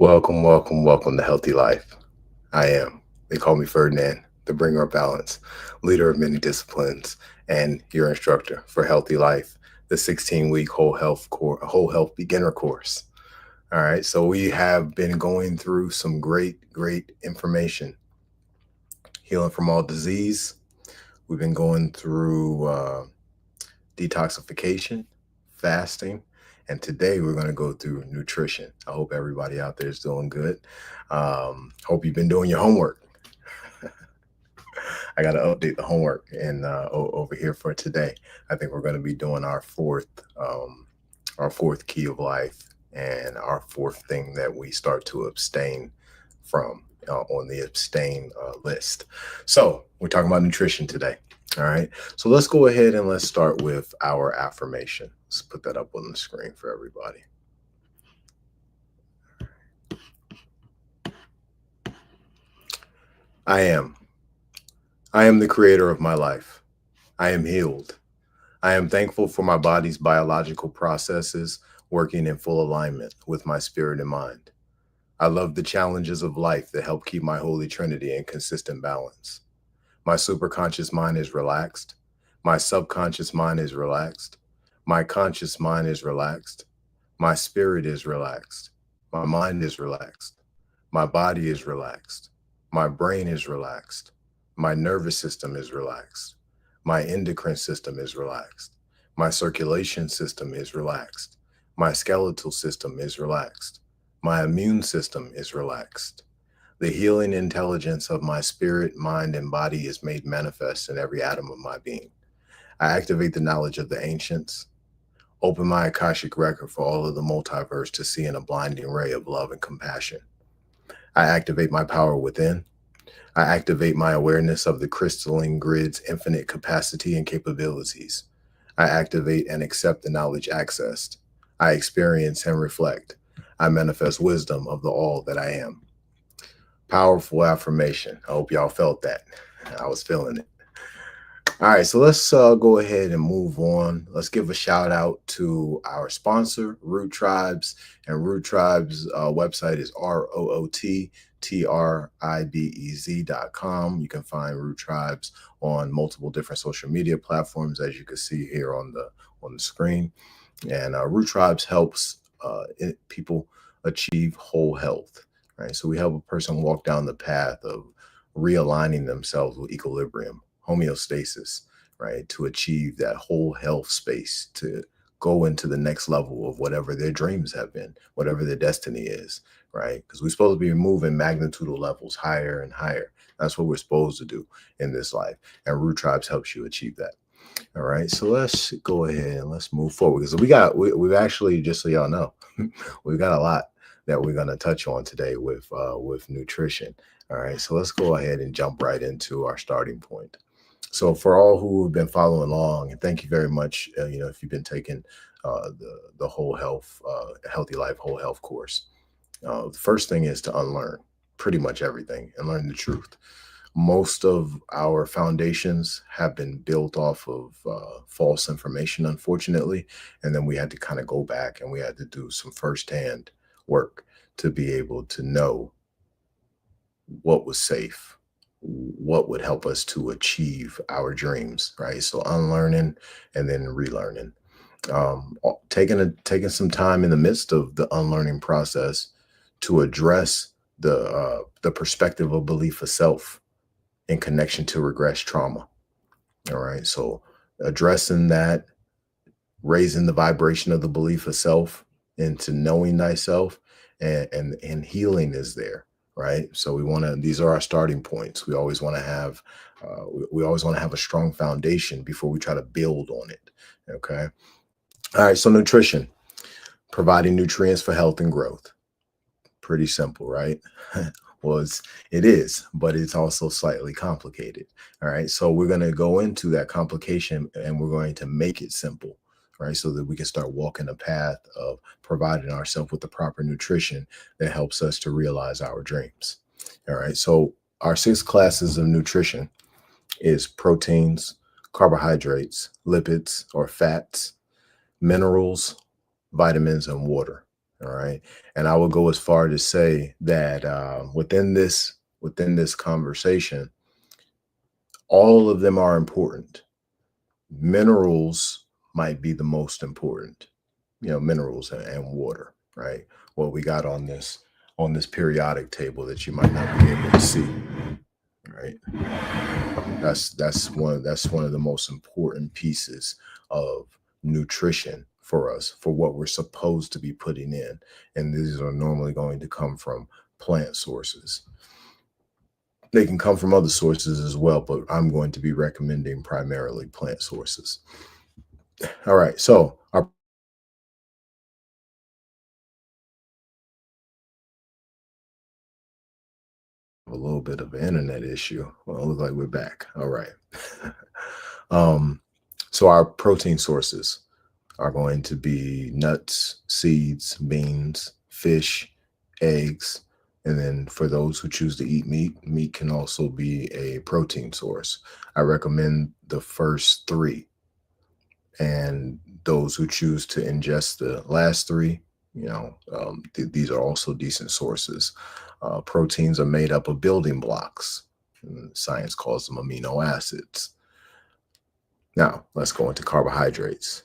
Welcome, welcome, welcome to Healthy Life. I am. They call me Ferdinand, the bringer of balance, leader of many disciplines, and your instructor for Healthy Life, the 16-week whole health beginner course. All right, so we have been going through some great information, healing from all disease. We've been going through detoxification, fasting, and today we're going to go through nutrition. I hope everybody out there is doing good. Hope you've been doing your homework. I got to update the homework and over here for today. I think we're going to be doing our fourth key of life and our fourth thing that we start to abstain from on the abstain list. So we're talking about nutrition today. All right. So let's go ahead and let's start with our affirmation. Let's put that up on the screen for everybody. I am. I am the creator of my life. I am healed. I am thankful for my body's biological processes working in full alignment with my spirit and mind. I love the challenges of life that help keep my holy trinity in consistent balance. My superconscious mind is relaxed. My subconscious mind is relaxed. My conscious mind is relaxed. My spirit is relaxed. My mind is relaxed. My body is relaxed. My brain is relaxed. My nervous system is relaxed. My endocrine system is relaxed. My circulation system is relaxed. My skeletal system is relaxed. My immune system is relaxed. The healing intelligence of my spirit, mind, and body is made manifest in every atom of my being. I activate the knowledge of the ancients, open my Akashic record for all of the multiverse to see in a blinding ray of love and compassion. I activate my power within. I activate my awareness of the crystalline grid's infinite capacity and capabilities. I activate and accept the knowledge accessed. I experience and reflect. I manifest wisdom of the all that I am. Powerful affirmation. I hope y'all felt that. I was feeling it. All right, so let's go ahead and move on. Let's give a shout out to our sponsor, Root Tribes. And Root Tribes' website is ROOTTRIBEZ.com. You can find Root Tribes on multiple different social media platforms, as you can see here on the screen. And Root Tribes helps people achieve whole health. Right, so we help a person walk down the path of realigning themselves with equilibrium, homeostasis, right, to achieve that whole health space, to go into the next level of whatever their dreams have been, whatever their destiny is, right? Because we're supposed to be moving magnitudal levels higher and higher. That's what we're supposed to do in this life. And Root Tribes helps you achieve that. All right, so let's go ahead and let's move forward because we've actually, just so y'all know, we've got a lot that we're going to touch on today with nutrition. All right, so let's go ahead and jump right into our starting point. So for all who have been following along, and thank you very much, if you've been taking the whole health, healthy life, whole health course. The first thing is to unlearn pretty much everything and learn the truth. Most of our foundations have been built off of false information, unfortunately, and then we had to kind of go back and we had to do some firsthand work to be able to know what was safe, what would help us to achieve our dreams, right? So unlearning and then relearning. Taking some time in the midst of the unlearning process to address the perspective of belief of self in connection to regress trauma. All right, so addressing that, raising the vibration of the belief of self into knowing thyself, and healing is there, right? So we want to, these are our starting points. We always want to have we always want to have a strong foundation before we try to build on it. Okay. All right, so nutrition, providing nutrients for health and growth. Pretty simple, right? Well, it is, but it's also slightly complicated. All right, so we're going to go into that complication and we're going to make it simple, right? So that we can start walking the path of providing ourselves with the proper nutrition that helps us to realize our dreams. All right, so our 6 classes of nutrition is proteins, carbohydrates, lipids or fats, minerals, vitamins, and water. All right. And I will go as far to say that within this conversation, all of them are important. Minerals might be the most important, minerals and water, right? What we got on this periodic table that you might not be able to see, right? That's one of the most important pieces of nutrition for us, for what we're supposed to be putting in. And these are normally going to come from plant sources. They can come from other sources as well, but I'm going to be recommending primarily plant sources. All right, so our a little bit of an internet issue. Well, it looks like we're back. All right. um, so our protein sources are going to be nuts, seeds, beans, fish, eggs. And then for those who choose to eat meat, meat can also be a protein source. I recommend the first three. And those who choose to ingest the last three, these are also decent sources. Proteins are made up of building blocks. Science calls them amino acids. Now, let's go into carbohydrates.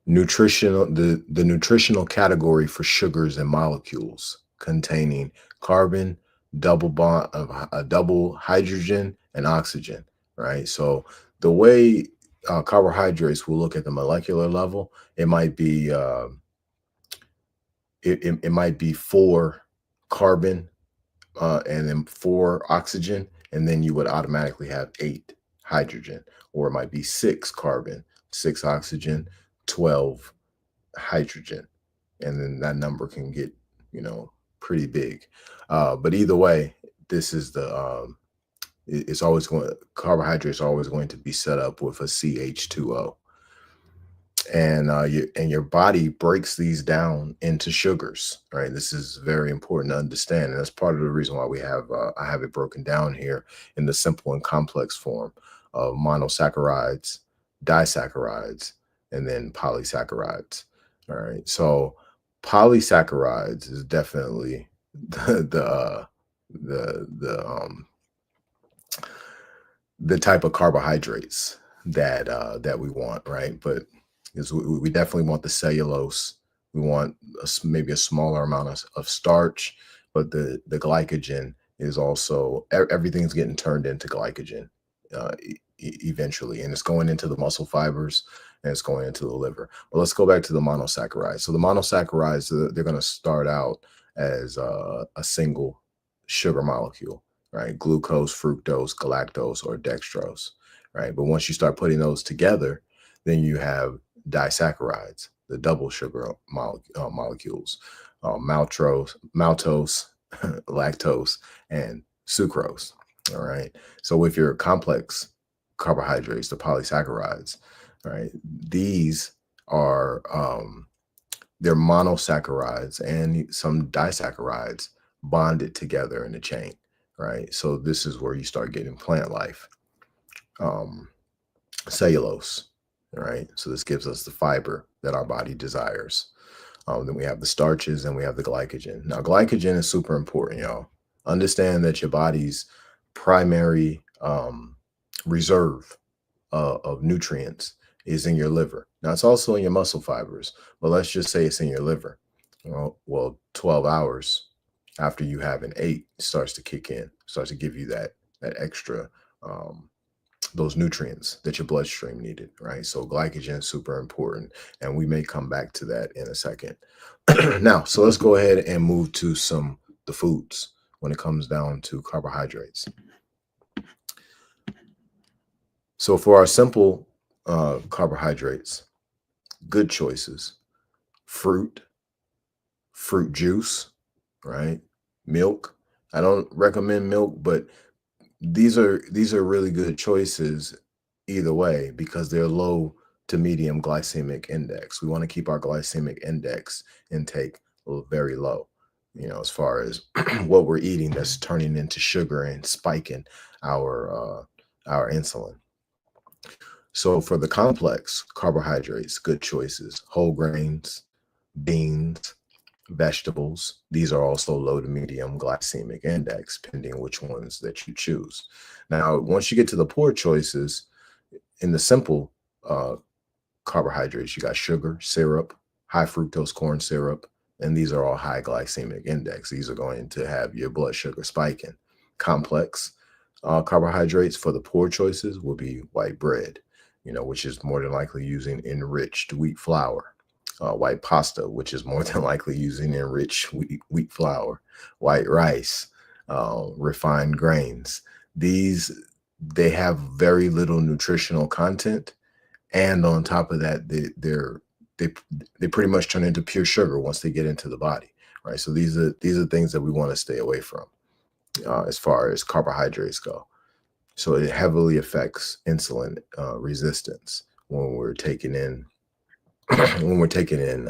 The nutritional category for sugars and molecules containing carbon, double bond of a double hydrogen and oxygen, right? So the way carbohydrates will look at the molecular level, it might be four carbon and then four oxygen, and then you would automatically have eight hydrogen, or it might be six carbon, six oxygen, 12 hydrogen, and then that number can get pretty big. But either way, this is it's always going, carbohydrates are always going to be set up with a CH2O. And your body breaks these down into sugars, right? This is very important to understand, and that's part of the reason why I have it broken down here in the simple and complex form of monosaccharides, disaccharides, and then polysaccharides. All right, so polysaccharides is definitely the the type of carbohydrates that we want, right? But is we definitely want the cellulose. We want maybe a smaller amount of starch, but the glycogen is also everything's getting turned into glycogen eventually, and it's going into the muscle fibers and it's going into the liver. But let's go back to the monosaccharides. So the monosaccharides, they're going to start out as a single sugar molecule, right? Glucose, fructose, galactose, or dextrose, right? But once you start putting those together, then you have disaccharides, the double sugar molecules, maltose, lactose, and sucrose. All right. So with your complex carbohydrates, the polysaccharides, right? These are they're monosaccharides and some disaccharides bonded together in a chain, right? So this is where you start getting plant life. Um, Cellulose, right? So this gives us the fiber that our body desires. Then we have the starches and we have the glycogen. Now, glycogen is super important, y'all. Understand that your body's primary reserve of nutrients is in your liver. Now, it's also in your muscle fibers, but let's just say it's in your liver. Well, 12 hours after you have an eight, it starts to kick in, starts to give you that extra those nutrients that your bloodstream needed, right? So glycogen is super important, and we may come back to that in a second. Now, so let's go ahead and move to the foods when it comes down to carbohydrates. So for our simple carbohydrates, good choices: fruit juice, right? Milk. I don't recommend milk, but these are really good choices either way because they're low to medium glycemic index. We want to keep our glycemic index intake very low, as far as what we're eating that's turning into sugar and spiking our insulin. So for the complex carbohydrates, good choices: whole grains, beans, vegetables. These are also low to medium glycemic index, depending which ones that you choose. Now, once you get to the poor choices, in the simple uh, carbohydrates, you got sugar, syrup, high fructose corn syrup, and these are all high glycemic index. These are going to have your blood sugar spiking. Complex carbohydrates for the poor choices will be white bread, which is more than likely using enriched wheat flour. White pasta, which is more than likely using enriched wheat flour. White rice, refined grains. These, they have very little nutritional content, and on top of that, they they pretty much turn into pure sugar once they get into the body, right? So these are things that we want to stay away from as far as carbohydrates go. So it heavily affects insulin resistance when we're taking in when we're taking in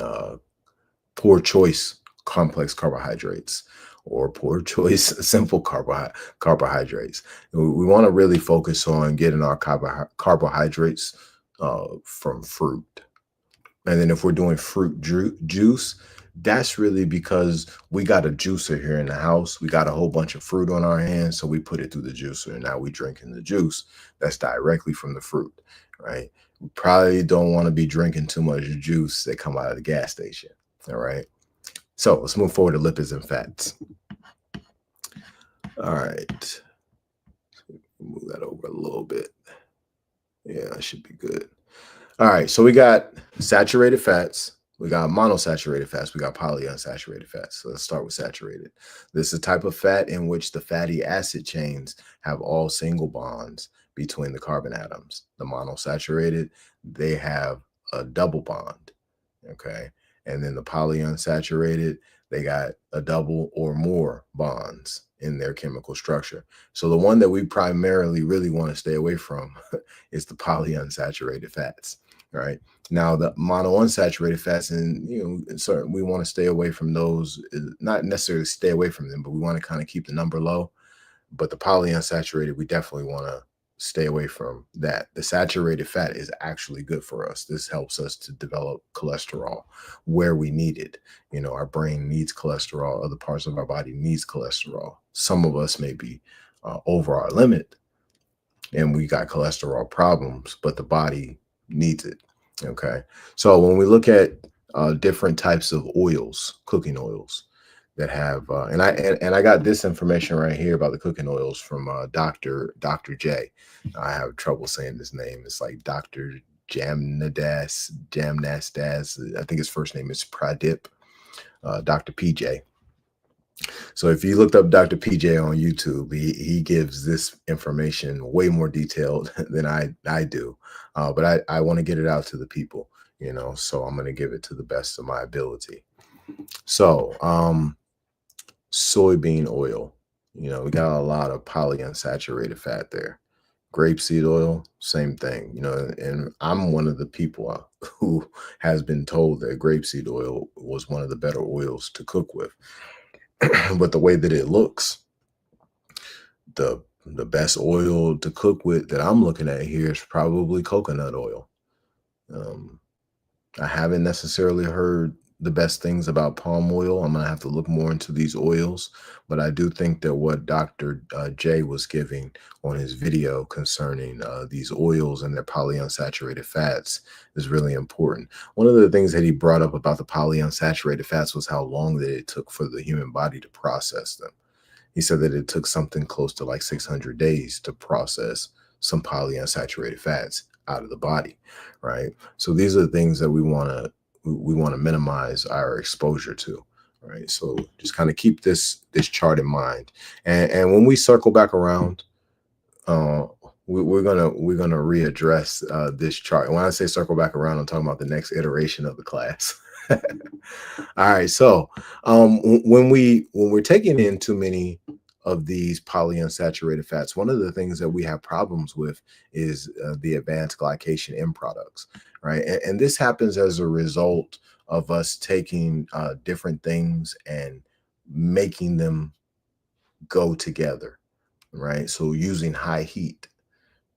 poor choice complex carbohydrates or poor choice simple carbohydrates. We want to really focus on getting our carbohydrates from fruit. And then if we're doing fruit juice, that's really because we got a juicer here in the house. We got a whole bunch of fruit on our hands, so we put it through the juicer, and now we drinking the juice that's directly from the fruit, right? We probably don't want to be drinking too much juice that come out of the gas station, all right? So let's move forward to lipids and fats. All right, move that over a little bit. Yeah, that should be good. All right, so we got saturated fats, we got monosaturated fats, we got polyunsaturated fats. So let's start with saturated. This is a type of fat in which the fatty acid chains have all single bonds between the carbon atoms. The monosaturated, they have a double bond, okay? And then the polyunsaturated, they got a double or more bonds in their chemical structure. So the one that we primarily really want to stay away from is the polyunsaturated fats. Right now, the monounsaturated fats, and so we want to stay away from those. Not necessarily stay away from them, but we want to kind of keep the number low. But the polyunsaturated, we definitely want to stay away from that. The saturated fat is actually good for us. This helps us to develop cholesterol where we need it. Our brain needs cholesterol. Other parts of our body needs cholesterol. Some of us may be over our limit, and we got cholesterol problems, but the body needs it. Okay. So when we look at different types of oils, cooking oils that have, and I got this information right here about the cooking oils from Dr. J. I have trouble saying this name. It's like Dr. Jamnasdas. I think his first name is Pradip, Dr. PJ. So if you looked up Dr. PJ on YouTube, he gives this information way more detailed than I do. But I want to get it out to the people, so I'm going to give it to the best of my ability. So soybean oil, we got a lot of polyunsaturated fat there. Grapeseed oil, same thing, and I'm one of the people who has been told that grapeseed oil was one of the better oils to cook with. But the way that it looks, the best oil to cook with that I'm looking at here is probably coconut oil. I haven't necessarily heard the best things about palm oil. I'm gonna have to look more into these oils, but I do think that what Dr. J was giving on his video concerning these oils and their polyunsaturated fats is really important. One of the things that he brought up about the polyunsaturated fats was how long that it took for the human body to process them. He said that it took something close to like 600 days to process some polyunsaturated fats out of the body, right? So these are the things that we want to minimize our exposure to, right? So just kind of keep this chart in mind, and when we circle back around, we're gonna readdress this chart. And when I say circle back around, I'm talking about the next iteration of the class. All right. So when we're taking in too many of these polyunsaturated fats, one of the things that we have problems with is the advanced glycation end products, right? And this happens as a result of us taking different things and making them go together, right? So using high heat.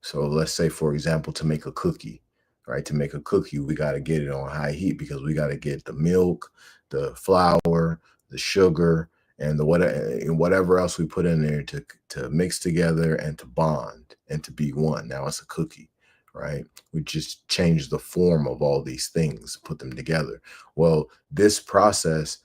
So let's say, for example, to make a cookie, right? To make a cookie, we got to get it on high heat because we got to get the milk, the flour, the sugar, and whatever else we put in there to mix together and to bond and to be one. Now it's a cookie, right? We just change the form of all these things, put them together. Well, this process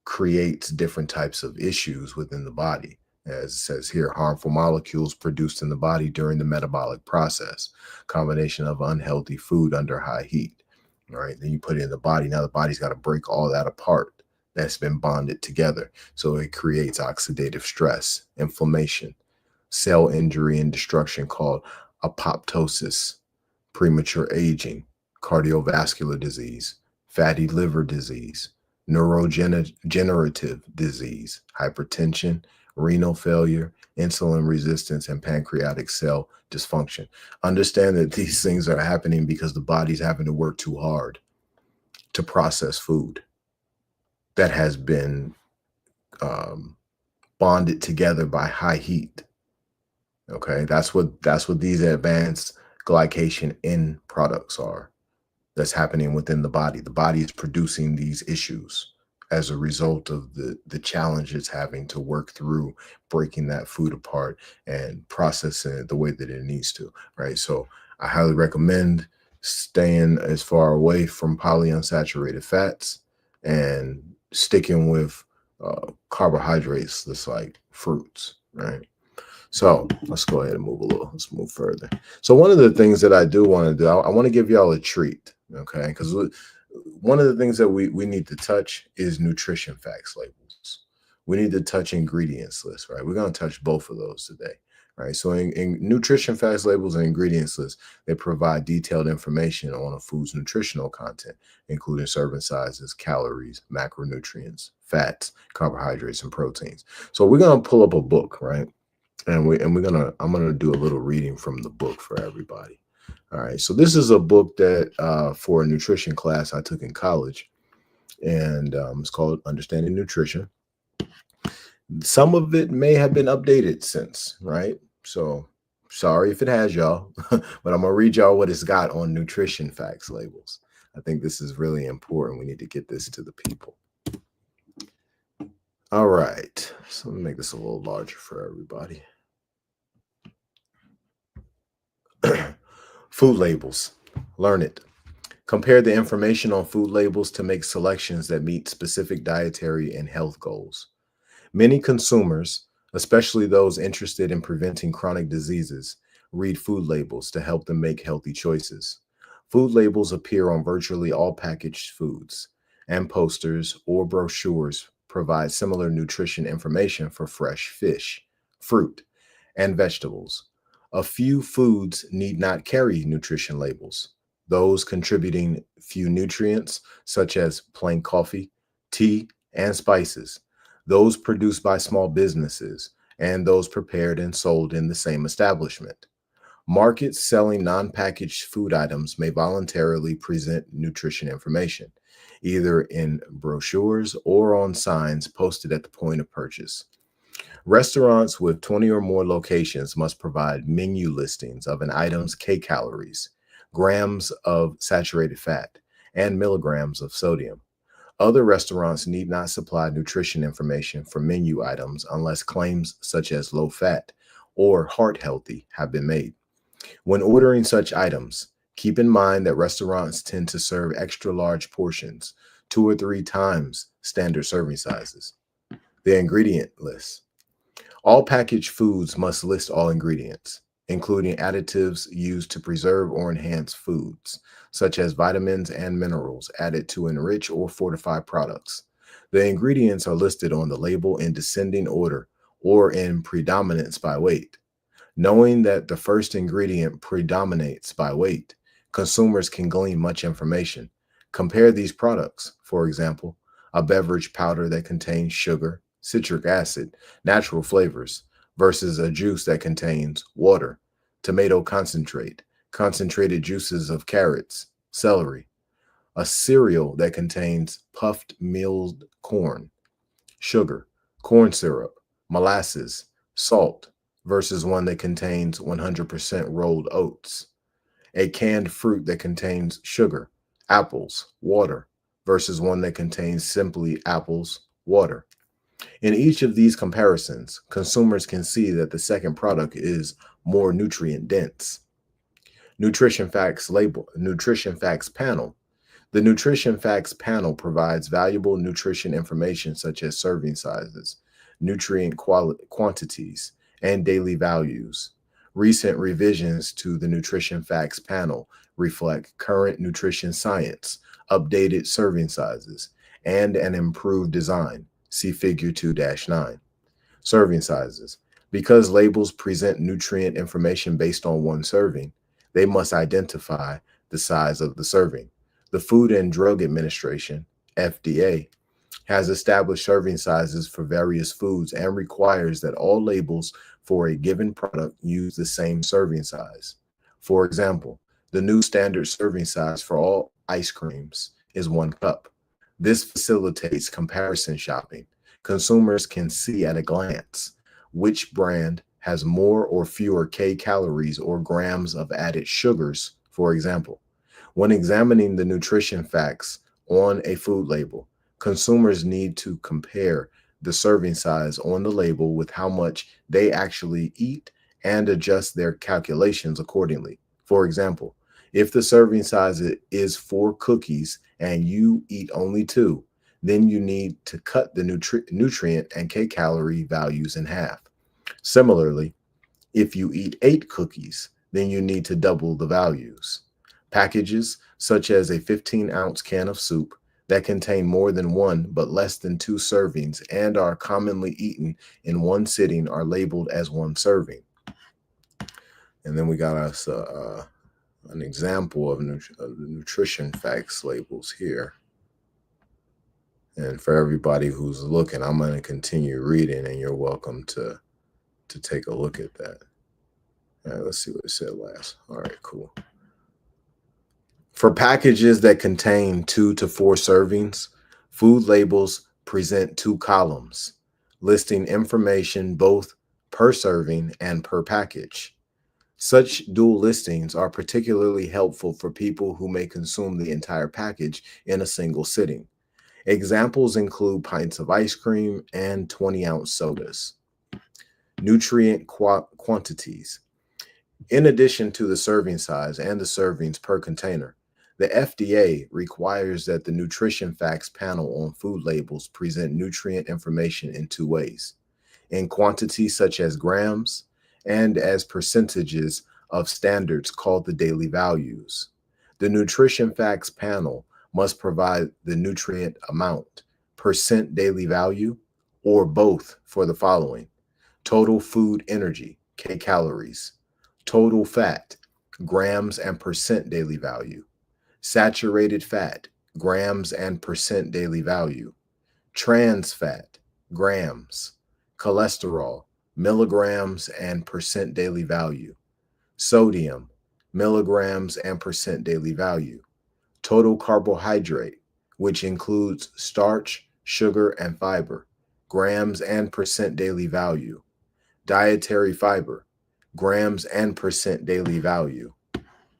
creates different types of issues within the body. As it says here, harmful molecules produced in the body during the metabolic process, combination of unhealthy food under high heat. All right, then you put it in the body. Now the body's got to break all that apart that's been bonded together. So it creates oxidative stress, inflammation, cell injury and destruction called apoptosis, premature aging, cardiovascular disease, fatty liver disease, neurodegenerative disease, hypertension, renal failure, insulin resistance, and pancreatic cell dysfunction. Understand that these things are happening because the body's having to work too hard to process food that has been um, bonded together by high heat. Okay, that's what these advanced glycation end products are. That's happening within the body. The body is producing these issues as a result of the challenge it's having to work through breaking that food apart and processing it the way that it needs to, right? So I highly recommend staying as far away from polyunsaturated fats and sticking with carbohydrates that's like fruits, right? So let's go ahead and move a little. Let's move further. So one of the things that I do want to do, I want to give y'all a treat, okay? Because one of the things that we need to touch is nutrition facts labels. We need to touch ingredients lists, right? We're going to touch both of those today, right? So in nutrition facts labels and ingredients lists, they provide detailed information on a food's nutritional content, including serving sizes, calories, macronutrients, fats, carbohydrates, and proteins. So we're going to pull up a book, right? And I'm gonna do a little reading from the book for everybody. All right, so this is a book that for a nutrition class I took in college, and it's called Understanding Nutrition. Some of it may have been updated since, right? So sorry if it has, y'all, but I'm gonna read y'all what it's got on nutrition facts labels. I think this is really important. We need to get this to the people. All right, so let me make this a little larger for everybody. Food labels. Learn it. Compare the information on food labels to make selections that meet specific dietary and health goals. Many consumers, especially those interested in preventing chronic diseases, read food labels to help them make healthy choices. Food labels appear on virtually all packaged foods, and posters or brochures provide similar nutrition information for fresh fish, fruit, and vegetables. A few foods need not carry nutrition labels. Those contributing few nutrients, such as plain coffee, tea, and spices. Those produced by small businesses, and those prepared and sold in the same establishment. Markets selling non-packaged food items may voluntarily present nutrition information, either in brochures or on signs posted at the point of purchase. Restaurants with 20 or more locations must provide menu listings of an item's kcalories, grams of saturated fat, and milligrams of sodium. Other restaurants need not supply nutrition information for menu items unless claims such as low fat or heart healthy have been made. When ordering such items, keep in mind that restaurants tend to serve extra large portions, 2 or 3 times standard serving sizes. The ingredient list. All packaged foods must list all ingredients, including additives used to preserve or enhance foods, such as vitamins and minerals added to enrich or fortify products. The ingredients are listed on the label in descending order or in predominance by weight. Knowing that the first ingredient predominates by weight, consumers can glean much information. Compare these products, for example, a beverage powder that contains sugar, citric acid, natural flavors, versus a juice that contains water, tomato concentrate, concentrated juices of carrots, celery, a cereal that contains puffed milled corn, sugar, corn syrup, molasses, salt, versus one that contains 100% rolled oats. a canned fruit that contains sugar, apples, water, versus one that contains simply apples, water. In each of these comparisons, consumers can see that the second product is more nutrient dense. Nutrition facts panel. The Nutrition Facts panel provides valuable nutrition information such as serving sizes, quantities, and daily values. Recent revisions to the Nutrition Facts panel reflect current nutrition science, updated serving sizes, and an improved design. See Figure 2-9. Serving sizes. Because labels present nutrient information based on one serving, they must identify the size of the serving. The Food and Drug Administration, FDA, has established serving sizes for various foods and requires that all labels for a given product use the same serving size. For example, the new standard serving size for all ice creams is 1 cup. This facilitates comparison shopping. Consumers can see at a glance which brand has more or fewer calories or grams of added sugars, for example. When examining the nutrition facts on a food label, consumers need to compare the serving size on the label with how much they actually eat and adjust their calculations accordingly. For example, if the serving size is 4 cookies and you eat only 2, then you need to cut the nutrient and calorie values in half. Similarly, if you eat 8 cookies, then you need to double the values. Packages, such as a 15-ounce can of soup that contain more than 1 but less than 2 servings and are commonly eaten in one sitting, are labeled as 1 serving. And then we got us an example of nutrition facts labels here. And for everybody who's looking, I'm going to continue reading, and you're welcome to take a look at that. All right, let's see what it said last. All right, cool. For packages that contain 2 to 4 servings, food labels present 2 columns, listing information both per serving and per package. Such dual listings are particularly helpful for people who may consume the entire package in a single sitting. Examples include pints of ice cream and 20-ounce sodas. Nutrient quantities. In addition to the serving size and the servings per container, the FDA requires that the Nutrition Facts panel on food labels present nutrient information in 2 ways: in quantities such as grams and as percentages of standards called the daily values. The Nutrition Facts panel must provide the nutrient amount, percent daily value, or both for the following: total food energy, calories; total fat, grams and percent daily value; saturated fat, grams and percent daily value; trans fat, grams; cholesterol, milligrams and percent daily value; sodium, milligrams and percent daily value; total carbohydrate, which includes starch, sugar, and fiber, grams and percent daily value; dietary fiber, grams and percent daily value;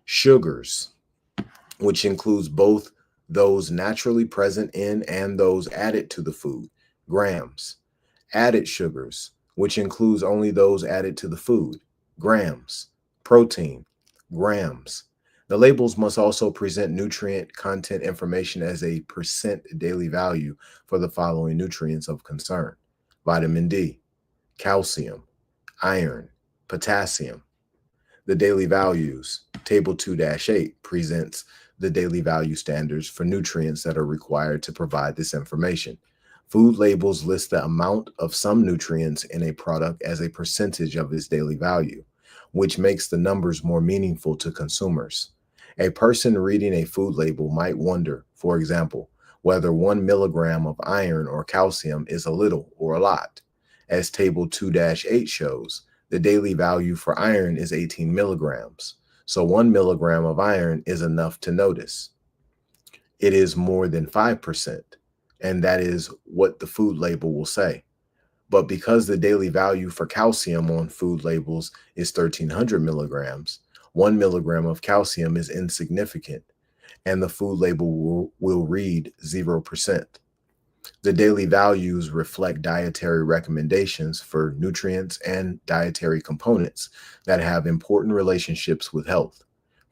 sugars, which includes both those naturally present in and those added to the food, grams; added sugars, which includes only those added to the food, grams; protein, grams. The labels must also present nutrient content information as a percent daily value for the following nutrients of concern: vitamin D, calcium, iron, potassium. The daily values, Table 2-8, presents the daily value standards for nutrients that are required to provide this information. Food labels list the amount of some nutrients in a product as a percentage of its daily value, which makes the numbers more meaningful to consumers. A person reading a food label might wonder, for example, whether 1 milligram of iron or calcium is a little or a lot. As Table 2-8 shows, the daily value for iron is 18 milligrams, so 1 milligram of iron is enough to notice. It is more than 5%, and that is what the food label will say. But because the daily value for calcium on food labels is 1,300 milligrams, 1 milligram of calcium is insignificant, and the food label will read 0%. The daily values reflect dietary recommendations for nutrients and dietary components that have important relationships with health.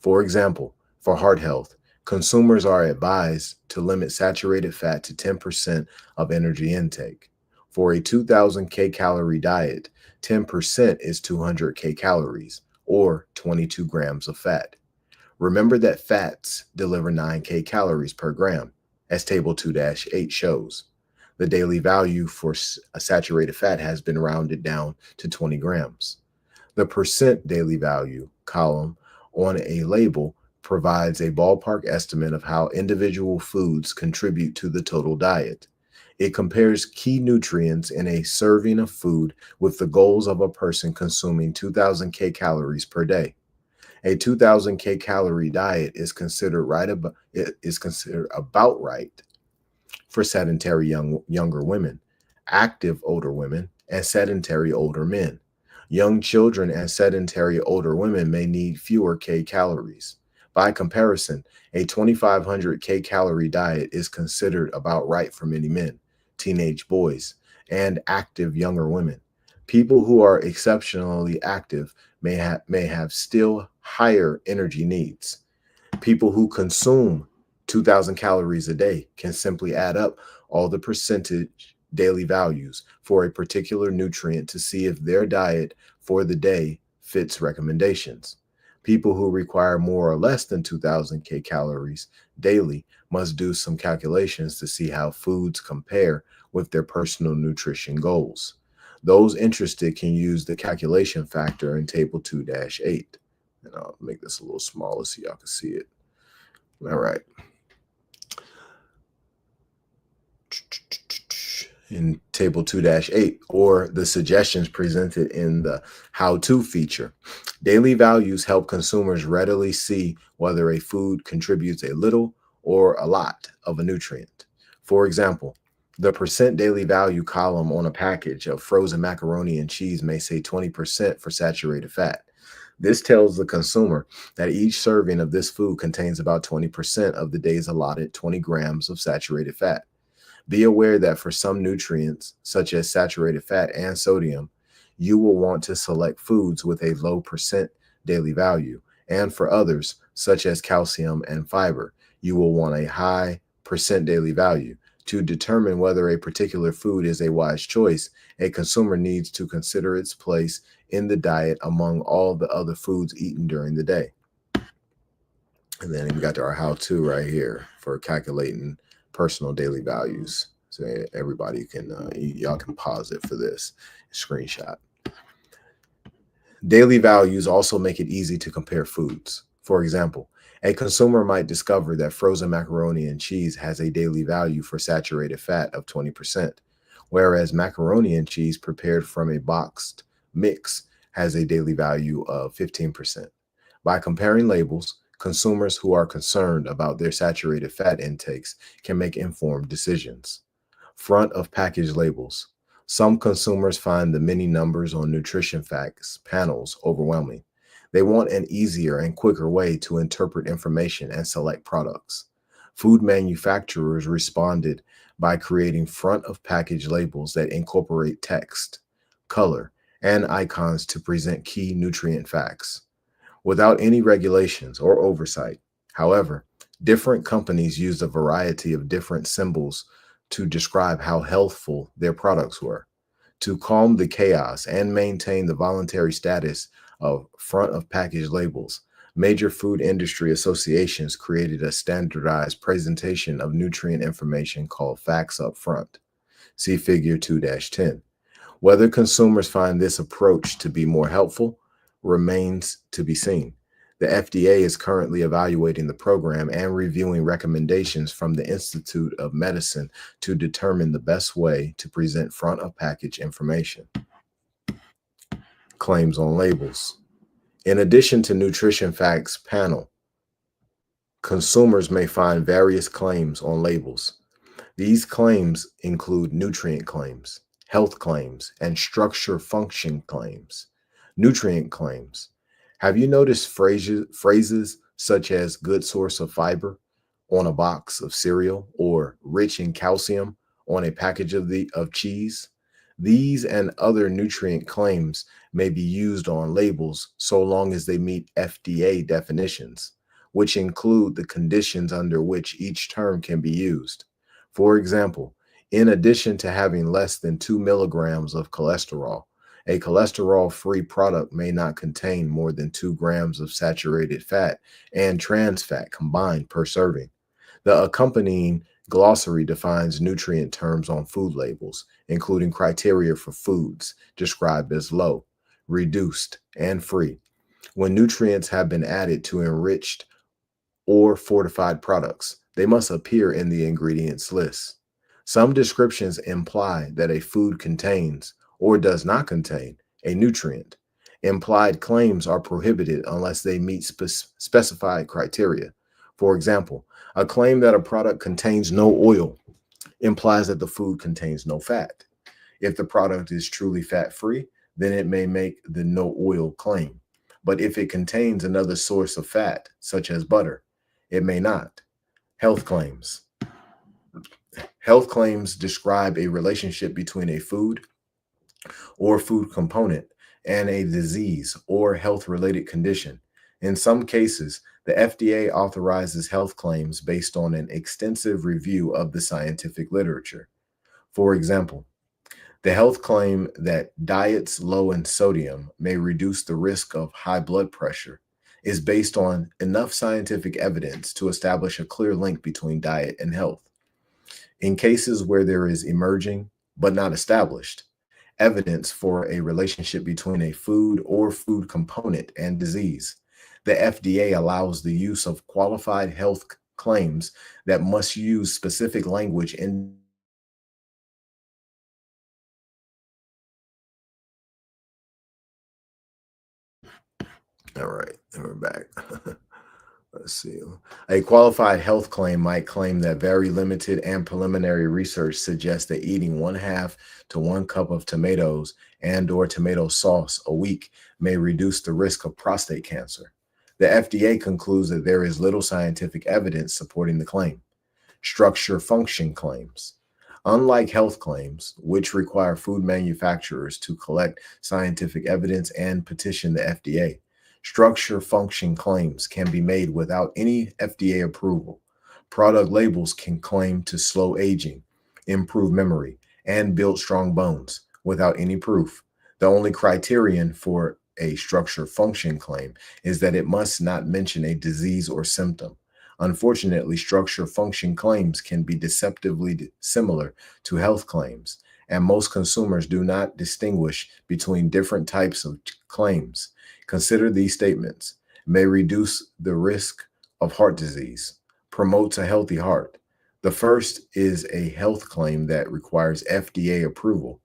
For example, for heart health, consumers are advised to limit saturated fat to 10% of energy intake. For a 2000 kcal diet, 10% is 200 kcal, or 22 grams of fat. Remember that fats deliver 9 kcal per gram, as Table 2-8 shows. The daily value for a saturated fat has been rounded down to 20 grams. The percent daily value column on a label provides a ballpark estimate of how individual foods contribute to the total diet. It compares key nutrients in a serving of food with the goals of a person consuming 2000 kcal per day. A 2000 kcal diet is considered about right for sedentary younger women, active older women, and sedentary older men. Young children and sedentary older women may need fewer kcals. By comparison, a 2500 kcal diet is considered about right for many men, teenage boys, and active younger women. People who are exceptionally active may have still higher energy needs. People who consume 2000 calories a day can simply add up all the percentage daily values for a particular nutrient to see if their diet for the day fits recommendations. People who require more or less than 2000 kcals daily must do some calculations to see how foods compare with their personal nutrition goals. Those interested can use the calculation factor in Table 2-8. And I'll make this a little smaller so y'all can see it. All right. In Table 2-8, or the suggestions presented in the how-to feature, daily values help consumers readily see whether a food contributes a little or a lot of a nutrient. For example, the percent daily value column on a package of frozen macaroni and cheese may say 20% for saturated fat. This tells the consumer that each serving of this food contains about 20% of the day's allotted 20 grams of saturated fat. Be aware that for some nutrients, such as saturated fat and sodium, you will want to select foods with a low percent daily value. And for others, such as calcium and fiber, you will want a high percent daily value. To determine whether a particular food is a wise choice, a consumer needs to consider its place in the diet among all the other foods eaten during the day. And then we got to our how-to right here for calculating personal daily values. So everybody can, y'all can pause it for this screenshot. Daily values also make it easy to compare foods. For example, a consumer might discover that frozen macaroni and cheese has a daily value for saturated fat of 20%, whereas macaroni and cheese prepared from a boxed mix has a daily value of 15%. By comparing labels, consumers who are concerned about their saturated fat intakes can make informed decisions. Front of package labels. Some consumers find the many numbers on nutrition facts panels overwhelming. They want an easier and quicker way to interpret information and select products. Food manufacturers responded by creating front of package labels that incorporate text, color, and icons to present key nutrient facts without any regulations or oversight. However, different companies used a variety of different symbols to describe how healthful their products were. To calm the chaos and maintain the voluntary status of front of package labels, major food industry associations created a standardized presentation of nutrient information called Facts Up Front. See Figure 2-10. Whether consumers find this approach to be more helpful remains to be seen. The FDA is currently evaluating the program and reviewing recommendations from the Institute of Medicine to determine the best way to present front of package information. Claims on labels. In addition to nutrition facts panel, consumers may find various claims on labels. These claims include nutrient claims, health claims, and structure function claims. Nutrient claims Have you noticed phrases such as good source of fiber on a box of cereal or rich in calcium on a package of cheese? These and other nutrient claims may be used on labels so long as they meet FDA definitions, which include the conditions under which each term can be used. For example, in addition to having less than 2 milligrams of cholesterol, a cholesterol free product may not contain more than 2 grams of saturated fat and trans fat combined per serving. The accompanying glossary defines nutrient terms on food labels, including criteria for foods described as low, reduced, and free. When nutrients have been added to enriched or fortified products, they must appear in the ingredients list. Some descriptions imply that a food contains or does not contain a nutrient. Implied claims are prohibited unless they meet specified criteria. For example, a claim that a product contains no oil implies that the food contains no fat. If the product is truly fat free, then it may make the no oil claim. But if it contains another source of fat, such as butter, it may not. Health claims. Health claims describe a relationship between a food or food component and a disease or health related condition. In some cases, the FDA authorizes health claims based on an extensive review of the scientific literature. For example, the health claim that diets low in sodium may reduce the risk of high blood pressure is based on enough scientific evidence to establish a clear link between diet and health. In cases where there is emerging, but not established, evidence for a relationship between a food or food component and disease, the FDA allows the use of qualified health claims that must use specific language in. All right, and we're back. Let's see. A qualified health claim might claim that very limited and preliminary research suggests that eating 1/2 to 1 cup of tomatoes and or tomato sauce a week may reduce the risk of prostate cancer. The FDA concludes that there is little scientific evidence supporting the claim. Structure function claims. Unlike health claims, which require food manufacturers to collect scientific evidence and petition the FDA, structure function claims can be made without any FDA approval. Product labels can claim to slow aging, improve memory, and build strong bones without any proof. The only criterion for a structure function claim is that it must not mention a disease or symptom. Unfortunately, structure function claims can be deceptively similar to health claims, and most consumers do not distinguish between different types of claims. Consider these statements: may reduce the risk of heart disease, promotes a healthy heart. The first is a health claim that requires FDA approval,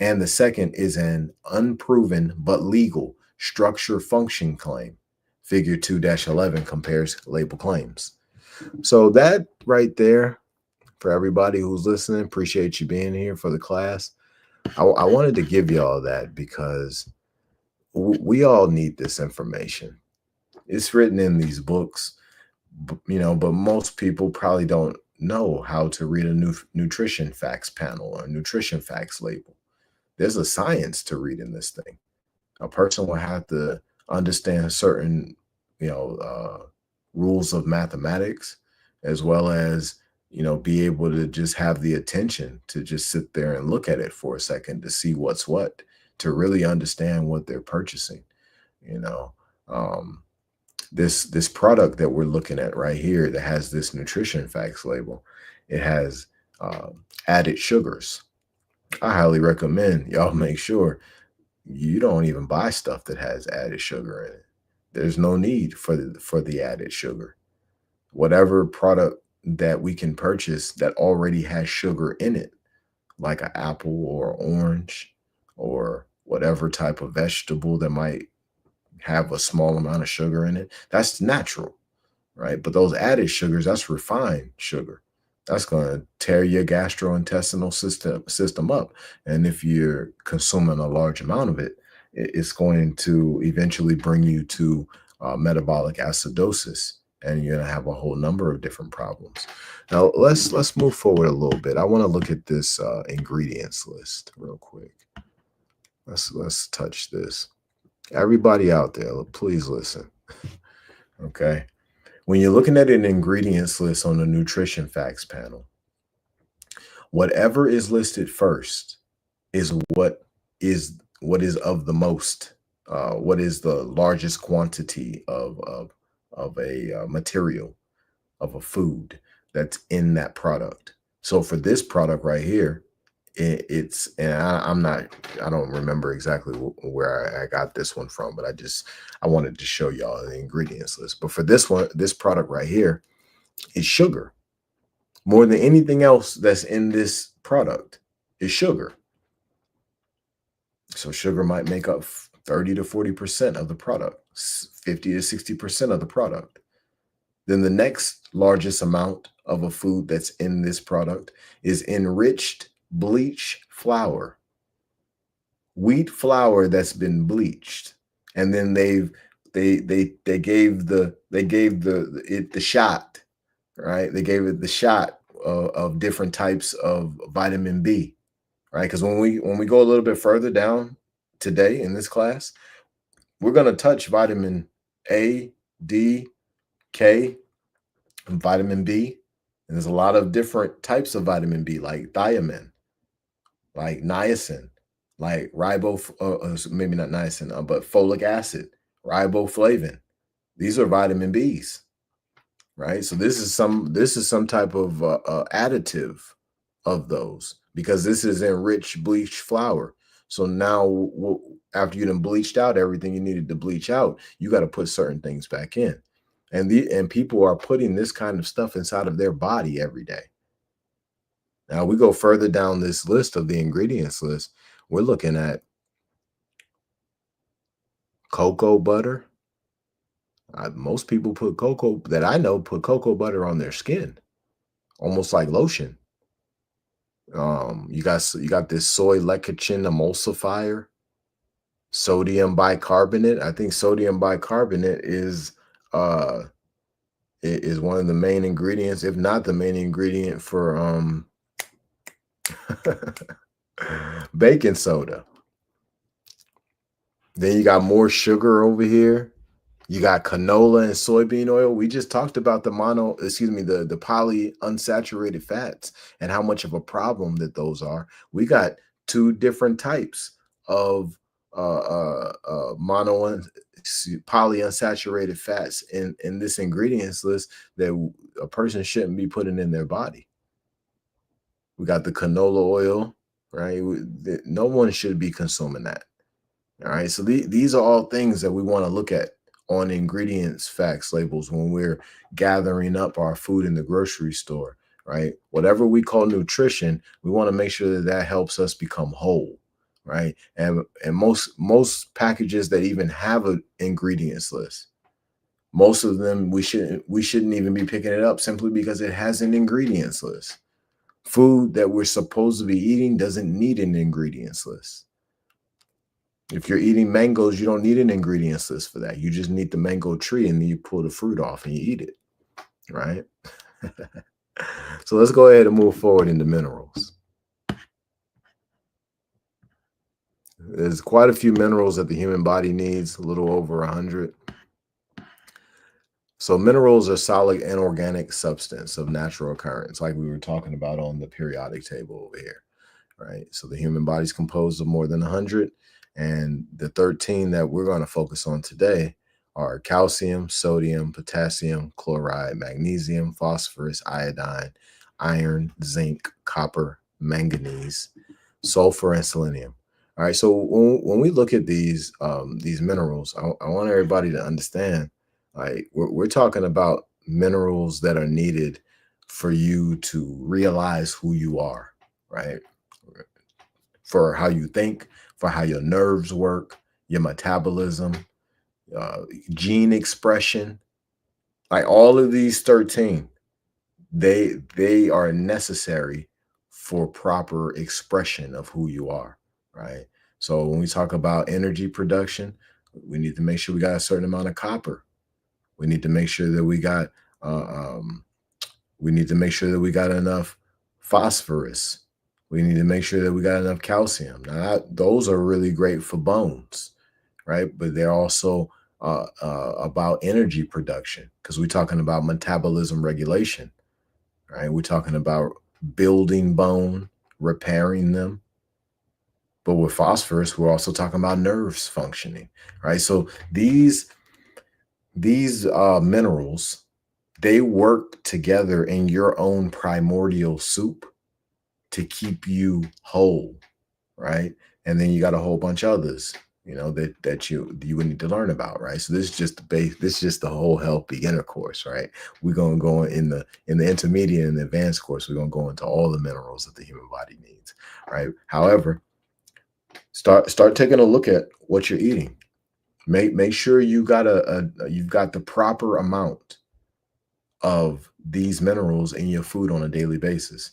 and the second is an unproven but legal structure function claim. Figure 2-11 compares label claims. So that right there, for everybody who's listening, appreciate you being here for the class. I wanted to give you all that because we all need this information. It's written in these books, but most people probably don't know how to read a nutrition facts panel or nutrition facts label. There's a science to reading this thing. A person will have to understand certain, rules of mathematics, as well as, be able to just have the attention to just sit there and look at it for a second to see what's what, to really understand what they're purchasing. You know, um, this product that we're looking at right here that has this nutrition facts label, it has added sugars. I highly recommend y'all make sure you don't even buy stuff that has added sugar in it. There's no need for the added sugar. Whatever product that we can purchase that already has sugar in it, like an apple or orange or whatever type of vegetable that might have a small amount of sugar in it, that's natural, right? But those added sugars, that's refined sugar. That's going to tear your gastrointestinal system up. And if you're consuming a large amount of it, it's going to eventually bring you to metabolic acidosis, and you're going to have a whole number of different problems. Now let's move forward a little bit. I want to look at this ingredients list real quick. Let's touch this. Everybody out there, please listen. Okay. When you're looking at an ingredients list on the nutrition facts panel, whatever is listed first is what is of the most, what is the largest quantity of a material, of a food that's in that product. So for this product right here, it's, and I'm not, I don't remember exactly where I got this one from, but I wanted to show y'all the ingredients list. But for this one, this product right here is sugar. More than anything else that's in this product is sugar. So sugar might make up 30 to 40% of the product, 50 to 60% of the product. Then the next largest amount of a food that's in this product is enriched bleach flour, wheat flour that's been bleached, and then they gave the shot, right? They gave it the shot of different types of vitamin B, right? Because when we go a little bit further down today in this class, we're going to touch vitamin A, D, K, and vitamin B. And there's a lot of different types of vitamin B, like thiamine, like niacin, like maybe not niacin, but folic acid, riboflavin. These are vitamin Bs, right? So this is some type of additive of those, because this is enriched bleached flour. So now after you done bleached out everything you needed to bleach out, you got to put certain things back in. And people are putting this kind of stuff inside of their body every day. Now we go further down this list of the ingredients list. We're looking at cocoa butter. Most people put cocoa, that I know, put cocoa butter on their skin, almost like lotion. You got this soy lecithin emulsifier, sodium bicarbonate. I think sodium bicarbonate is one of the main ingredients, if not the main ingredient, for baking soda. Then you got more sugar over here. You got canola and soybean oil. We just talked about the the polyunsaturated fats and how much of a problem that those are. We got two different types of polyunsaturated fats in this ingredients list that a person shouldn't be putting in their body. We got the canola oil, right? No one should be consuming that. All right. So these are all things that we want to look at on ingredients facts labels when we're gathering up our food in the grocery store, right? Whatever we call nutrition, we want to make sure that that helps us become whole, right? And most packages that even have an ingredients list, most of them we shouldn't even be picking it up, simply because it has an ingredients list. Food that we're supposed to be eating doesn't need an ingredients list. If you're eating mangoes, you don't need an ingredients list for that. You just need the mango tree, and then you pull the fruit off and you eat it, right? So let's go ahead and move forward into minerals. There's quite a few minerals that the human body needs, a little over 100. So minerals are solid inorganic substance of natural occurrence, like we were talking about on the periodic table over here, right? So the human body is composed of more than 100. And the 13 that we're going to focus on today are calcium, sodium, potassium, chloride, magnesium, phosphorus, iodine, iron, zinc, copper, manganese, sulfur, and selenium. All right. So when we look at these minerals, I want everybody to understand, like, we're talking about minerals that are needed for you to realize who you are, right? For how you think, for how your nerves work, your metabolism, gene expression, like all of these 13, they are necessary for proper expression of who you are, right? So when we talk about energy production, we need to make sure we got a certain amount of copper. We need to make sure that we got uh, um, we need to make sure that we got enough phosphorus. We need to make sure that we got enough calcium. Now, those are really great for bones, right? But they're also about energy production because we're talking about metabolism regulation, right? We're talking about building bone, repairing them. But with phosphorus, we're also talking about nerves functioning, right? So these minerals, they work together in your own primordial soup to keep you whole, right? And then you got a whole bunch of others, that you would need to learn about, right? So this is just the base. This is just the whole health beginner course, right? We're gonna go in the intermediate and the advanced course. We're gonna go into all the minerals that the human body needs, right? However, start taking a look at what you're eating. Make sure you got you've got the proper amount of these minerals in your food on a daily basis.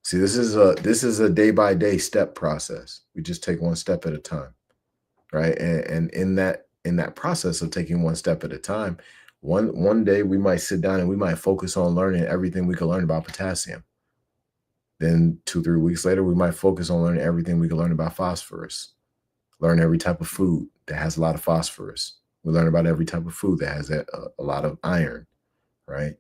See, this is a day by day step process. We just take one step at a time, right? And in that process of taking one step at a time, one day we might sit down and we might focus on learning everything we can learn about potassium. Then 2, 3 weeks later, we might focus on learning everything we can learn about phosphorus. Learn every type of food that has a lot of phosphorus. We learn about every type of food that has a lot of iron, right?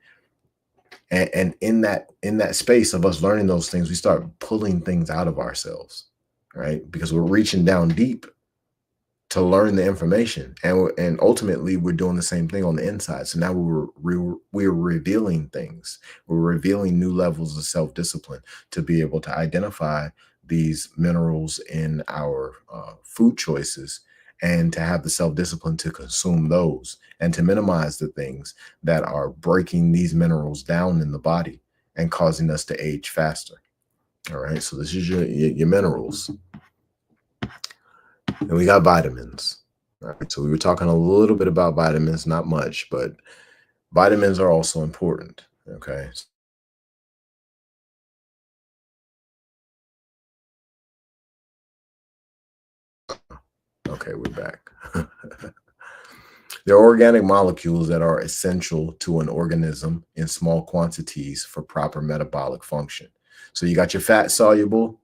And in that space of us learning those things, we start pulling things out of ourselves, right? Because we're reaching down deep to learn the information, and ultimately we're doing the same thing on the inside. So now we're revealing things. We're revealing new levels of self-discipline to be able to identify these minerals in our food choices, and to have the self-discipline to consume those and to minimize the things that are breaking these minerals down in the body and causing us to age faster. All right, so this is your minerals. And we got vitamins. All right, so we were talking a little bit about vitamins, not much, but vitamins are also important. Okay. Okay, we're back. They're organic molecules that are essential to an organism in small quantities for proper metabolic function. So you got your fat soluble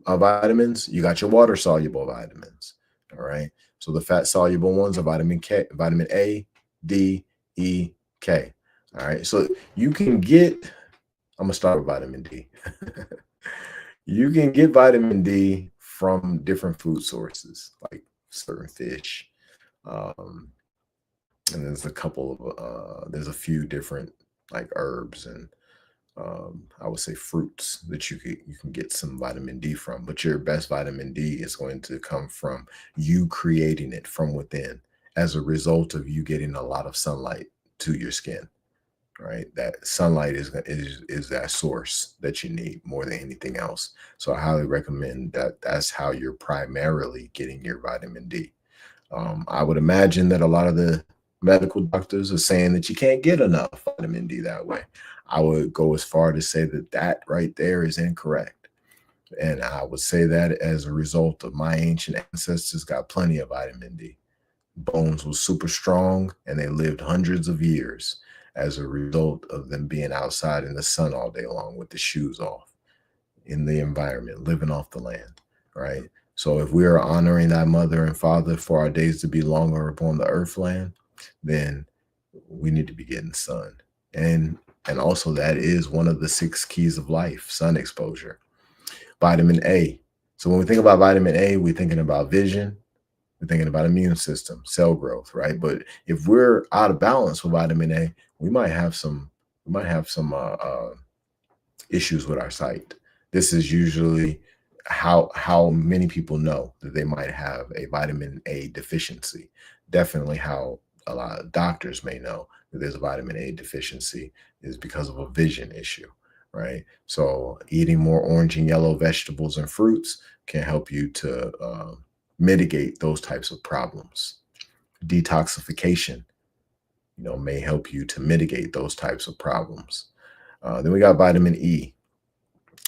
vitamins, you got your water soluble vitamins. All right. So the fat soluble ones are vitamin K, vitamin A, D, E, K. All right. So you can get, I'm gonna start with vitamin D. You can get vitamin D from different food sources, like certain fish. Um, and there's a few different like herbs and I would say fruits that you can get some vitamin D from, but your best vitamin D is going to come from you creating it from within as a result of you getting a lot of sunlight to your skin, right? That sunlight is that source that you need more than anything else. So I highly recommend that that's how you're primarily getting your vitamin D. I would imagine that a lot of the medical doctors are saying that you can't get enough vitamin D that way. I would go as far to say that that right there is incorrect. And I would say that as a result of my ancient ancestors got plenty of vitamin D. Bones was super strong and they lived hundreds of years as a result of them being outside in the sun all day long with the shoes off in the environment, living off the land, right? So if we are honoring thy mother and father for our days to be longer upon the earth land, then we need to be getting sun. And also that is one of the 6 keys of life, sun exposure. Vitamin A. So when we think about vitamin A, we're thinking about vision, we're thinking about immune system, cell growth, right? But if we're out of balance with vitamin A, we might have some issues with our sight. This is usually how many people know that they might have a vitamin A deficiency. Definitely how a lot of doctors may know that there's a vitamin A deficiency is because of a vision issue, right? So eating more orange and yellow vegetables and fruits can help you to mitigate those types of problems. Detoxification, may help you to mitigate those types of problems. Then we got vitamin E.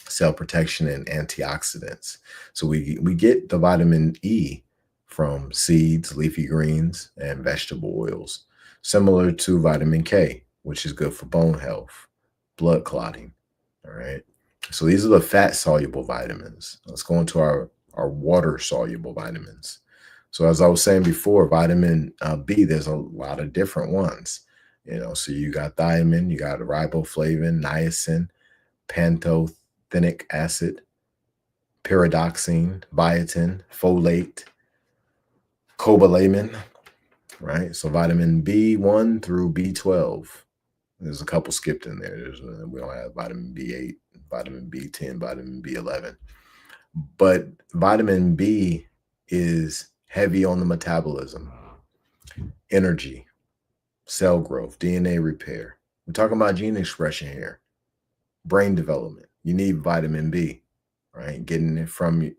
cell protection, and antioxidants. So we get the vitamin E from seeds, leafy greens, and vegetable oils, similar to vitamin K, which is good for bone health, blood clotting. All right. So these are the fat soluble vitamins. Let's go into our water soluble vitamins. So as I was saying before, vitamin B, there's a lot of different ones. So you got thiamine, you got riboflavin, niacin, pantothenic acid, pyridoxine, biotin, folate, cobalamin, right? So vitamin B1 through B12. There's a couple skipped in there. We don't have vitamin B8, vitamin B10, vitamin B11. But vitamin B is heavy on the metabolism, energy, cell growth, DNA repair. We're talking about gene expression here, brain development. You need vitamin B, right? Getting it from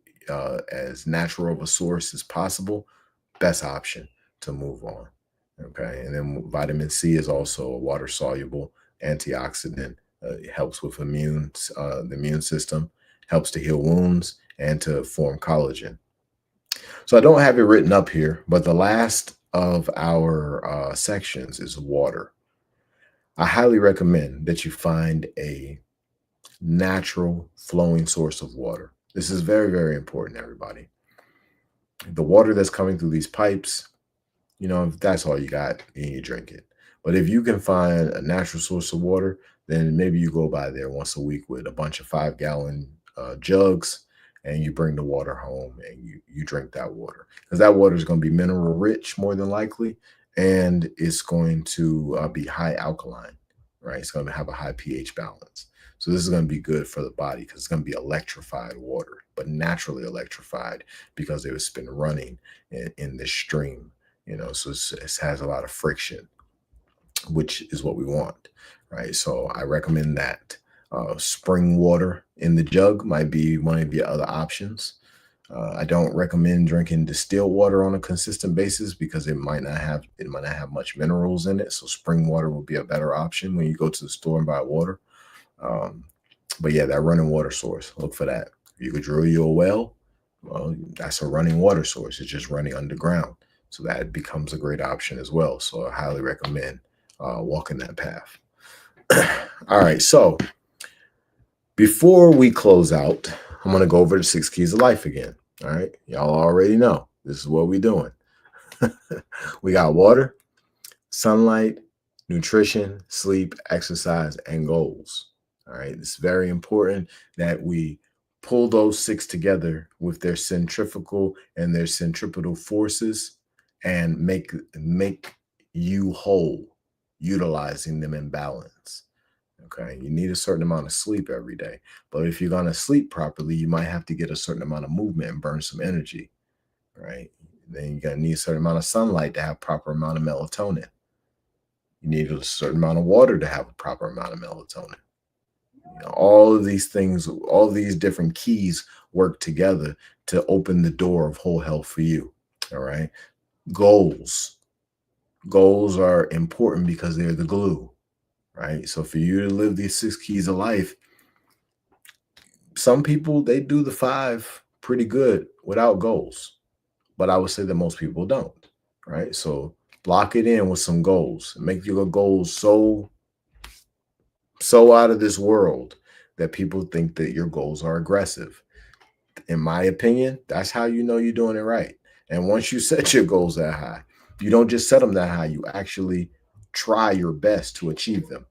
as natural of a source as possible, best option to move on. Okay. And then vitamin C is also a water soluble antioxidant. It helps with the immune system, helps to heal wounds and to form collagen. So I don't have it written up here, but the last of our sections is water. I highly recommend that you find a natural flowing source of water. This is very, very important, everybody. The water that's coming through these pipes, if that's all you got, then you drink it. But if you can find a natural source of water, then maybe you go by there once a week with a bunch of 5-gallon jugs, and you bring the water home and you drink that water, because that water is going to be mineral rich more than likely, and it's going to be high alkaline, right? It's going to have a high pH balance. So this is going to be good for the body because it's going to be electrified water, but naturally electrified because it's been running in this stream. So it has a lot of friction, which is what we want, right? So I recommend that. Spring water in the jug might be one of the other options. I don't recommend drinking distilled water on a consistent basis because it might not have much minerals in it. So spring water will be a better option when you go to the store and buy water. But yeah, that running water source, look for that. You could drill you a well. Well, that's a running water source. It's just running underground. So that becomes a great option as well. So I highly recommend walking that path. All right. So before we close out, I'm going to go over the 6 keys of life again. All right. Y'all already know this is what we're doing. We got water, sunlight, nutrition, sleep, exercise, and goals. All right. It's very important that we pull those 6 together with their centrifugal and their centripetal forces and make you whole, utilizing them in balance. Okay. You need a certain amount of sleep every day. But if you're going to sleep properly, you might have to get a certain amount of movement and burn some energy. Right. Then you're going to need a certain amount of sunlight to have proper amount of melatonin. You need a certain amount of water to have a proper amount of melatonin. All of these things, all of these different keys work together to open the door of whole health for you. All right. Goals are important because they're the glue, right? So for you to live these 6 keys of life, some people, they do the 5 pretty good without goals, but I would say that most people don't, right? So lock it in with some goals. Make your goals so out of this world that people think that your goals are aggressive. In my opinion, that's how you know you're doing it right. And once you set your goals that high, you don't just set them that high, you actually try your best to achieve them.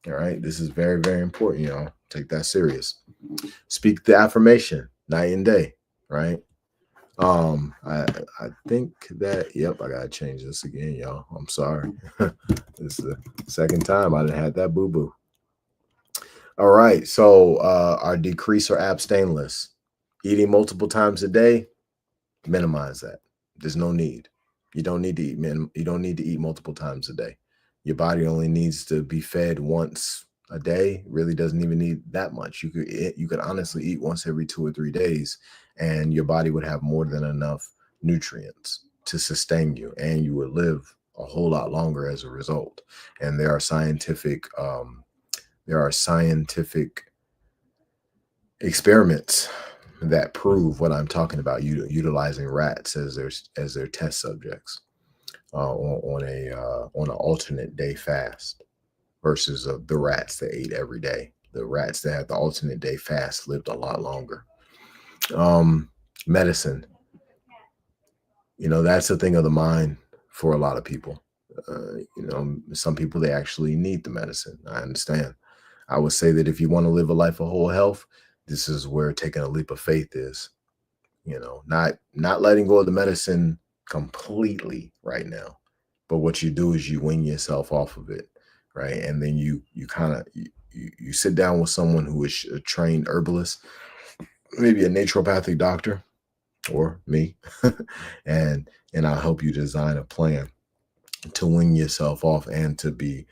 All right. This is very, very important, y'all. Take that serious. Speak the affirmation night and day, right? I think that, yep, I gotta change this again, y'all. I'm sorry. This is the second time I done had that boo-boo. All right. So our decrease or abstain list. Eating multiple times a day, minimize that. There's no need. You don't need to eat you don't need to eat multiple times a day. Your body only needs to be fed once a day. It really doesn't even need that much. You could honestly eat once every 2 or 3 days, and your body would have more than enough nutrients to sustain you, and you would live a whole lot longer as a result. And there are scientific experiments that prove what I'm talking about, utilizing rats as their test subjects on an alternate day fast versus the rats that ate every day. The rats that had the alternate day fast lived a lot longer. Um, Medicine, that's a thing of the mind for a lot of people. Some people, they actually need the medicine. I understand. I would say that if you want to live a life of whole health, this is where taking a leap of faith is. Not letting go of the medicine completely right now, but what you do is you wean yourself off of it, right? And then you kind of you sit down with someone who is a trained herbalist, maybe a naturopathic doctor, or me, and I'll help you design a plan to wean yourself off and to be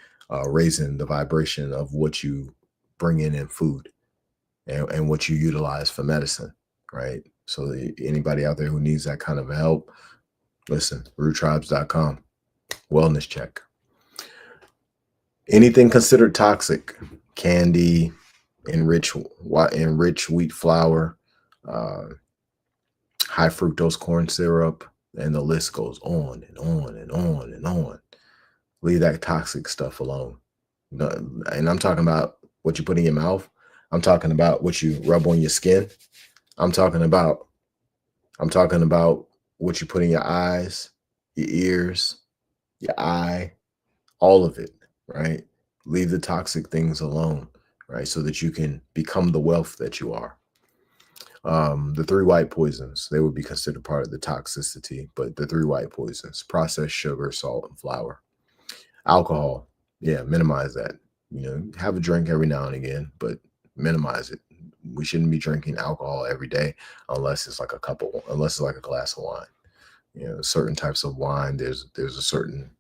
raising the vibration of what you bring in food and what you utilize for medicine, right? So anybody out there who needs that kind of help, listen, roottribes.com, wellness check. Anything considered toxic, candy, enriched wheat flour, uh, high fructose corn syrup, and the list goes on and on and on and on. Leave that toxic stuff alone. And I'm talking about what you put in your mouth. I'm talking about what you rub on your skin. I'm talking about what you put in your eyes, your ears, your eye, all of it, right? Leave the toxic things alone, right? So that you can become the wealth that you are. The three white poisons, they would be considered part of the toxicity, but the three white poisons: processed sugar, salt, and flour. Alcohol, yeah, minimize that. Have a drink every now and again, but minimize it. We shouldn't be drinking alcohol every day unless it's like unless it's like a glass of wine. Certain types of wine, there's a certain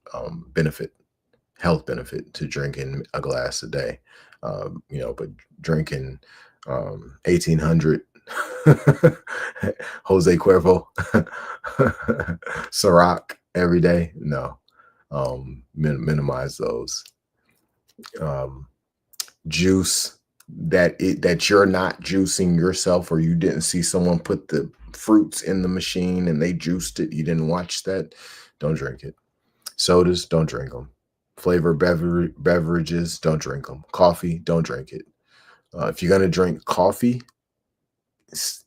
health benefit to drinking a glass a day. But drinking 1800 Jose Cuervo Ciroc every day, no. Minimize those. Juice that you're not juicing yourself, or you didn't see someone put the fruits in the machine and they juiced it, you didn't watch that, don't drink it. Sodas, don't drink them. Flavored beverages, don't drink them. Coffee, don't drink it. If you're going to drink coffee,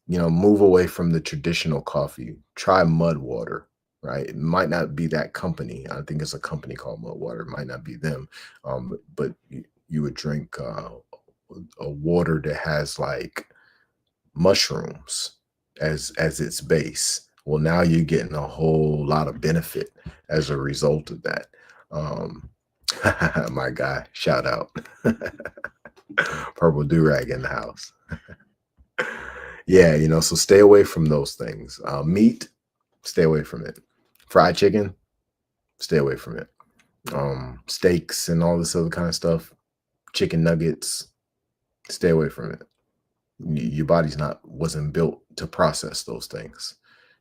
move away from the traditional coffee. Try mud water, right? It might not be that company. I think it's a company called Mud Water. It might not be them. But you would drink a water that has like mushrooms as its base. Well, now you're getting a whole lot of benefit as a result of that. My guy, shout out. Purple Durag in the house. Yeah, so stay away from those things. Meat, stay away from it. Fried chicken, stay away from it. Steaks and all this other kind of stuff, chicken nuggets, stay away from it. Your body's wasn't built to process those things.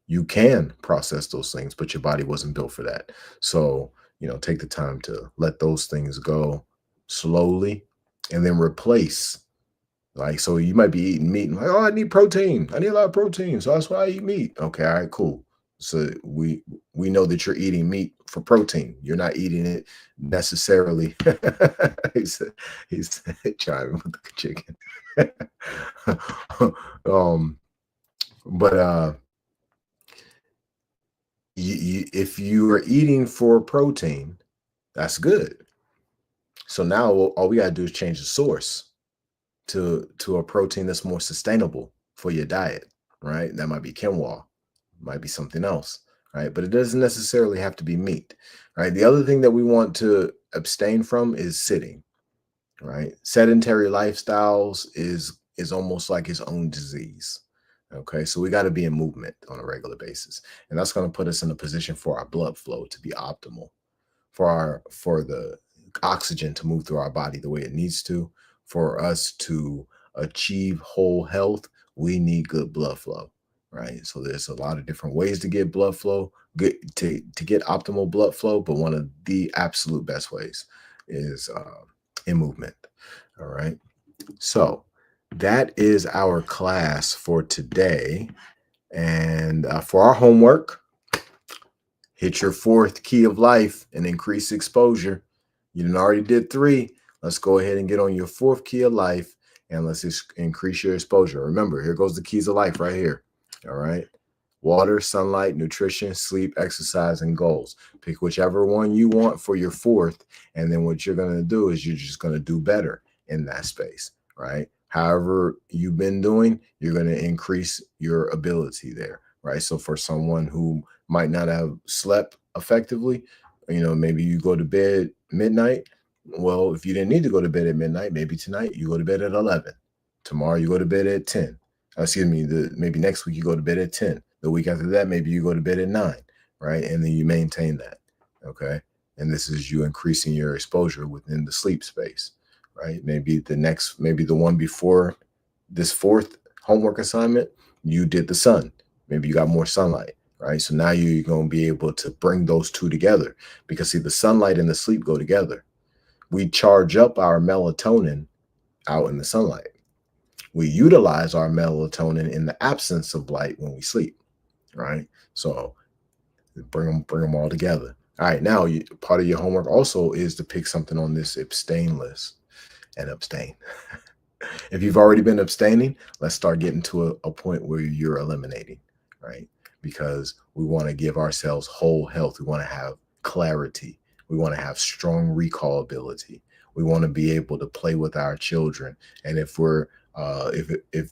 You can process those things, but your body wasn't built for that. So, take the time to let those things go slowly and then replace. Like, so you might be eating meat and like, oh, I need protein. I need a lot of protein. So that's why I eat meat. Okay, all right, cool. So we know that you're eating meat for protein. You're not eating it necessarily. he's chiming with the chicken. But if you are eating for protein, that's good. So now all we gotta do is change the source to a protein that's more sustainable for your diet, right? That might be quinoa, might be something else, right? But it doesn't necessarily have to be meat, right? The other thing that we want to abstain from is sitting, right? Sedentary lifestyles is almost like its own disease. Okay, so we got to be in movement on a regular basis, and that's going to put us in a position for our blood flow to be optimal, for the oxygen to move through our body the way it needs to. For us to achieve whole health, we need good blood flow, right? So there's a lot of different ways to get blood flow, good to get optimal blood flow, but one of the absolute best ways is in movement. All right. So that is our class for today. And for our homework, hit your fourth key of life and increase exposure. You done already did 3. Let's go ahead and get on your 4th key of life and let's increase your exposure. Remember, here goes the keys of life right here. All right. Water, sunlight, nutrition, sleep, exercise, and goals. Pick whichever one you want for your 4th. And then what you're going to do is you're just going to do better in that space, right? However you've been doing, you're going to increase your ability there, right? So for someone who might not have slept effectively, maybe you go to bed midnight. Well, if you didn't need to go to bed at midnight, maybe tonight you go to bed at 11. Tomorrow you go to bed at 10. Excuse me, maybe next week you go to bed at 10. The week after that, maybe you go to bed at 9, right? And then you maintain that, okay? And this is you increasing your exposure within the sleep space, right? Maybe the one before this 4th homework assignment, you did the sun. Maybe you got more sunlight, right? So now you're going to be able to bring those 2 together because see, the sunlight and the sleep go together. We charge up our melatonin out in the sunlight. We utilize our melatonin in the absence of light when we sleep, right? So bring them all together. All right, now part of your homework also is to pick something on this abstain list and abstain. If you've already been abstaining, let's start getting to a point where you're eliminating, right? Because we want to give ourselves whole health. We want to have clarity. We want to have strong recall ability. We want to be able to play with our children. And if we're if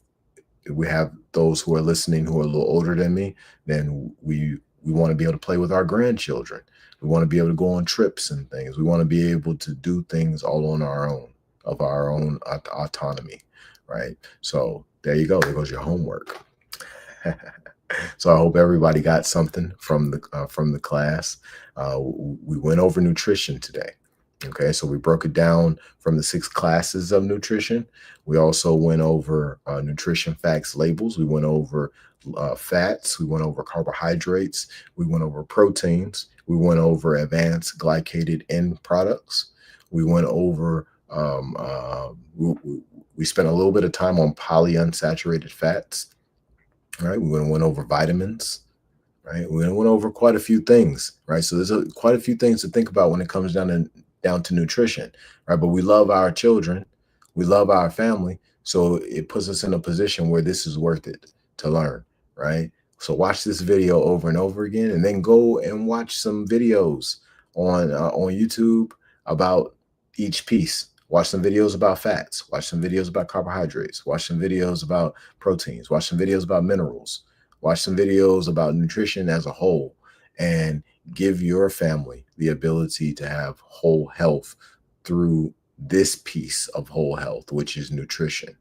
we have those who are listening who are a little older than me, then we want to be able to play with our grandchildren. We want to be able to go on trips and things. We want to be able to do things all on our own, of our own autonomy, right? So there you go. There goes your homework. So I hope everybody got something from the class. We went over nutrition today. Okay, so we broke it down from the 6 classes of nutrition. We also went over nutrition facts labels. We went over fats. We went over carbohydrates. We went over proteins. We went over advanced glycated end products. We went over, we spent a little bit of time on polyunsaturated fats. Right, we went over vitamins. Right, we went over quite a few things. Right, so there's quite a few things to think about when it comes down to nutrition. Right, but we love our children, we love our family, so it puts us in a position where this is worth it to learn. Right, so watch this video over and over again, and then go and watch some videos on YouTube about each piece. Watch some videos about fats, watch some videos about carbohydrates, watch some videos about proteins, watch some videos about minerals, watch some videos about nutrition as a whole, and give your family the ability to have whole health through this piece of whole health, which is nutrition.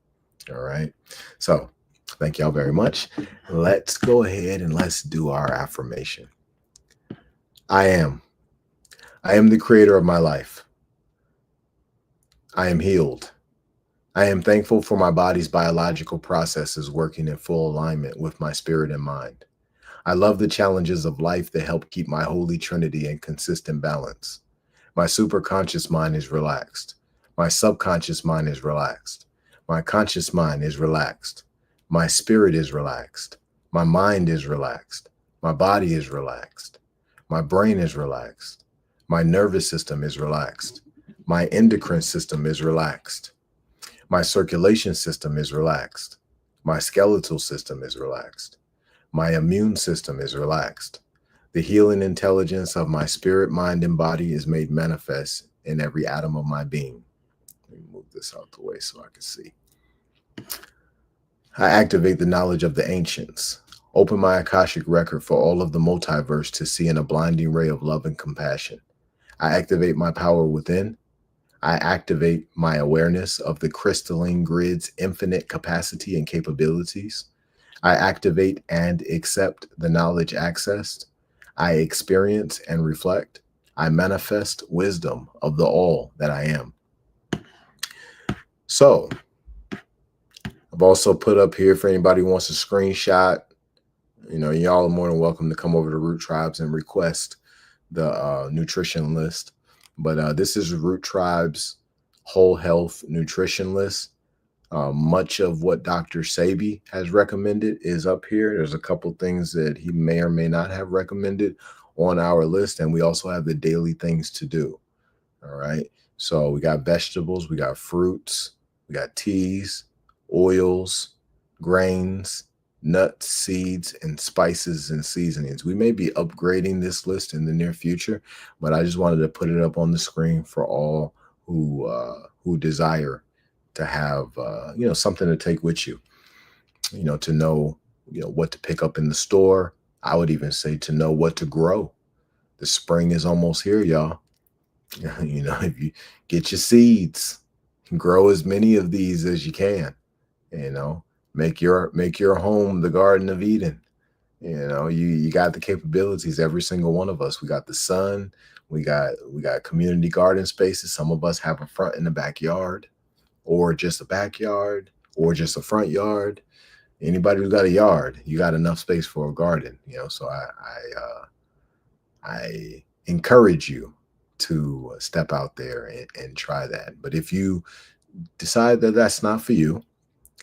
All right. So thank y'all very much. Let's go ahead and let's do our affirmation. I am the creator of my life. I am healed. I am thankful for my body's biological processes working in full alignment with my spirit and mind. I love the challenges of life that help keep my holy trinity in consistent balance. My superconscious mind is relaxed. My subconscious mind is relaxed. My conscious mind is relaxed. My spirit is relaxed. My mind is relaxed. My body is relaxed. My brain is relaxed. My nervous system is relaxed. My endocrine system is relaxed. My circulation system is relaxed. My skeletal system is relaxed. My immune system is relaxed. The healing intelligence of my spirit, mind, and body is made manifest in every atom of my being. Let me move this out the way so I can see. I activate the knowledge of the ancients. Open my Akashic record for all of the multiverse to see in a blinding ray of love and compassion. I activate my power within. I activate my awareness of the crystalline grid's infinite capacity and capabilities. I activate and accept the knowledge accessed. I experience and reflect. I manifest wisdom of the all that I am. So I've also put up here for anybody who wants a screenshot. Y'all are more than welcome to come over to Root Tribes and request the nutrition list. But this is Root Tribe's whole health nutrition list. Much of what Dr. Sebi has recommended is up here. There's a couple things that he may or may not have recommended on our list, and we also have the daily things to do. All right. So we got vegetables, we got fruits, we got teas, oils, grains, nuts, seeds, and spices and seasonings. We may be upgrading this list in the near future, but I just wanted to put it up on the screen for all who desire to have something to take with you. To know what to pick up in the store. I would even say to know what to grow. The spring is almost here, y'all. If you get your seeds, grow as many of these as you can. Make your home the Garden of Eden. You got the capabilities, every single one of us. We got the sun, we got community garden spaces. Some of us have a front and a backyard, or just a backyard, or just a front yard. Anybody who's got a yard, you got enough space for a garden. So I encourage you to step out there and try that. But if you decide that that's not for you,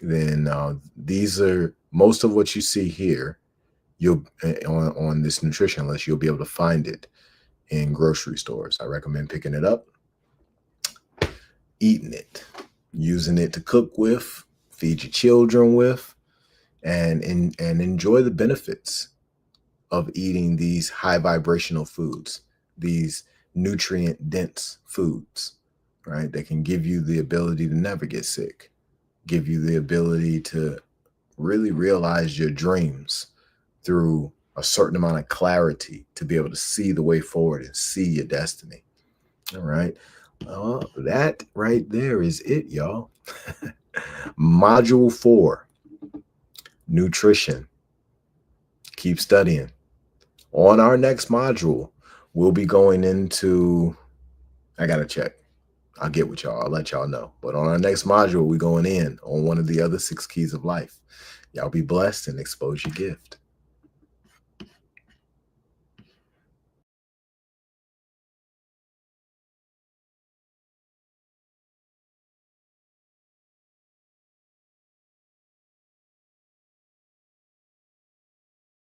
then these are most of what you see here. You'll on this nutrition list, you'll be able to find it in grocery stores. I recommend picking it up, eating it, using it to cook with, feed your children with, and enjoy the benefits of eating these high vibrational foods, these nutrient dense foods, right? That can give you the ability to never get sick, give you the ability to really realize your dreams through a certain amount of clarity, to be able to see the way forward and see your destiny. All right. That right there is it, y'all. Module 4, nutrition. Keep studying. On our next module, we'll be going into, I got to check. I'll get with y'all. I'll let y'all know. But on our next module, we're going in on one of the other 6 keys of life. Y'all be blessed and expose your gift.